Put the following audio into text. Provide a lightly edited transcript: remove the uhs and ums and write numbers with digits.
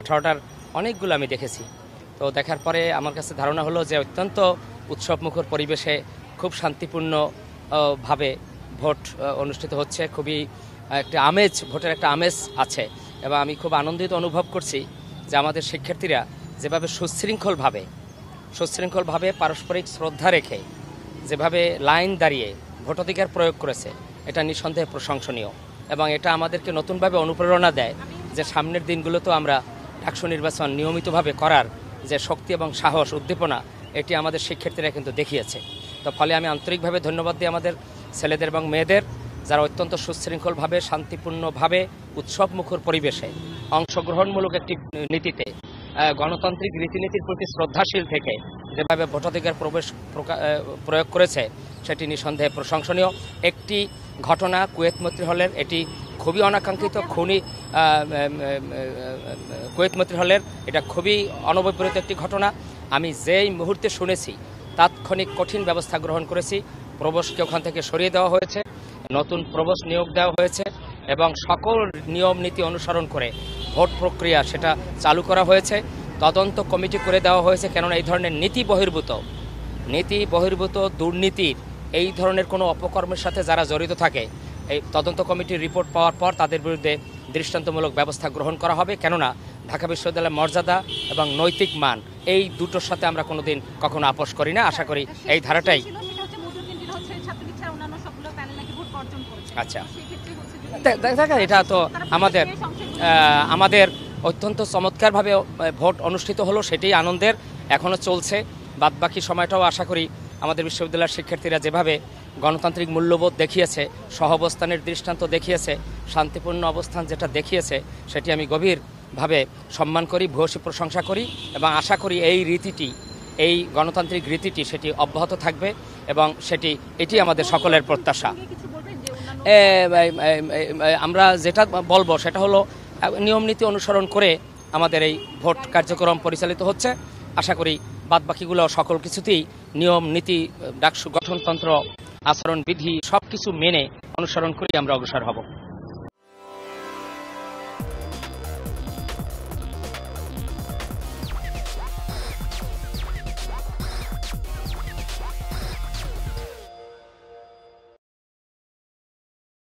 18টার অনেকগুলো আমি দেখেছি। তো দেখার পরে আমার কাছে ধারণা হলো যে অত্যন্ত উৎসবমুখর পরিবেশে খুব শান্তিপূর্ণ ভাবে ভোট অনুষ্ঠিত হচ্ছে। খুবই একটা আমেজ, ভোটের একটা আমেজ আছে এবং আমি খুব আনন্দিত অনুভব করছি যে আমাদের শিক্ষার্থীরা যেভাবে সুশৃঙ্খলভাবে পারস্পরিক শ্রদ্ধা রেখে যেভাবে লাইন দাঁড়িয়ে ভোটাধিকার প্রয়োগ করেছে, এটা নিঃসন্দেহে প্রশংসনীয় এবং এটা আমাদেরকে নতুনভাবে অনুপ্রেরণা দেয় যে সামনের দিনগুলোতেও আমরা ডাকসু নির্বাচন নিয়মিতভাবে করার যে শক্তি এবং সাহস, উদ্দীপনা, এটি আমাদের শিক্ষার্থীরা কিন্তু দেখিয়েছে। তো ফলে আমি আন্তরিকভাবে ধন্যবাদ দিই আমাদের ছেলেদের এবং মেয়েদের, যারা অত্যন্ত সুশৃঙ্খলভাবে, শান্তিপূর্ণভাবে, উৎসবমুখর পরিবেশে অংশগ্রহণমূলক একটি নীতিতে, গণতান্ত্রিক রীতিনীতির প্রতি শ্রদ্ধাশীল থেকে যেভাবে ভোটাধিকার প্রয়োগ করেছে, সেটি নিঃসন্দেহে প্রশংসনীয়। একটি ঘটনা কুয়েত মৈত্রী হলের, এটি খুবই অনাকাঙ্ক্ষিত কুয়েত মৈত্রী হলের এটা খুবই অনবপরিত একটি ঘটনা। আমি যেই মুহূর্তে শুনেছি তাৎক্ষণিক কঠিন ব্যবস্থা গ্রহণ করেছি। প্রবোসকে ওখান থেকে সরিয়ে দেওয়া হয়েছে, নতুন প্রবোস নিয়োগ দেওয়া হয়েছে এবং সকল নিয়ম নীতি অনুসরণ করে ভোট প্রক্রিয়া সেটা চালু করা হয়েছে। তদন্ত কমিটি করে দেওয়া হয়েছে, কেননা এই ধরনের নীতি বহির্ভূত দুর্নীতির এই ধরনের কোনো অপকর্মের সাথে যারা জড়িত থাকে, এই তদন্ত কমিটির রিপোর্ট পাওয়ার পর তাদের বিরুদ্ধে দৃষ্টান্তমূলক ব্যবস্থা গ্রহণ করা হবে। কেননা ঢাকা বিশ্ববিদ্যালয়ের মর্যাদা এবং নৈতিক মান, এই দুটোর সাথে আমরা কোনোদিন কখনো আপোষ করি না। আশা করি এই ধারাটাই। আচ্ছা, দেখা এটা তো আমাদের অত্যন্ত চমৎকারভাবে ভোট অনুষ্ঠিত হলো, সেটাই আনন্দের। এখনও চলছে, বাদবাকি সময়টাও আশা করি আমাদের বিশ্ববিদ্যালয়ের শিক্ষার্থীরা যেভাবে গণতান্ত্রিক মূল্যবোধ দেখিয়েছে, সহাবস্থানের দৃষ্টান্ত দেখিয়েছে, শান্তিপূর্ণ অবস্থান যেটা দেখিয়েছে, সেটি আমি গভীরভাবে সম্মান করি, ভূয়সী প্রশংসা করি এবং আশা করি এই গণতান্ত্রিক রীতিটি সেটি অব্যাহত থাকবে এবং এটি আমাদের সকলের প্রত্যাশা। আমরা যেটা বলবো সেটা হলো নিয়ম নীতি অনুসরণ করে আমাদের এই ভোট কার্যক্রম পরিচালিত হচ্ছে। আশা করি বাদবাকিগুলো সকল কিছুতেই নিয়ম নীতি, ডাকসু গঠনতন্ত্র, আচরণবিধি সব কিছু মেনে অনুসরণ করেই আমরা অগ্রসর হব।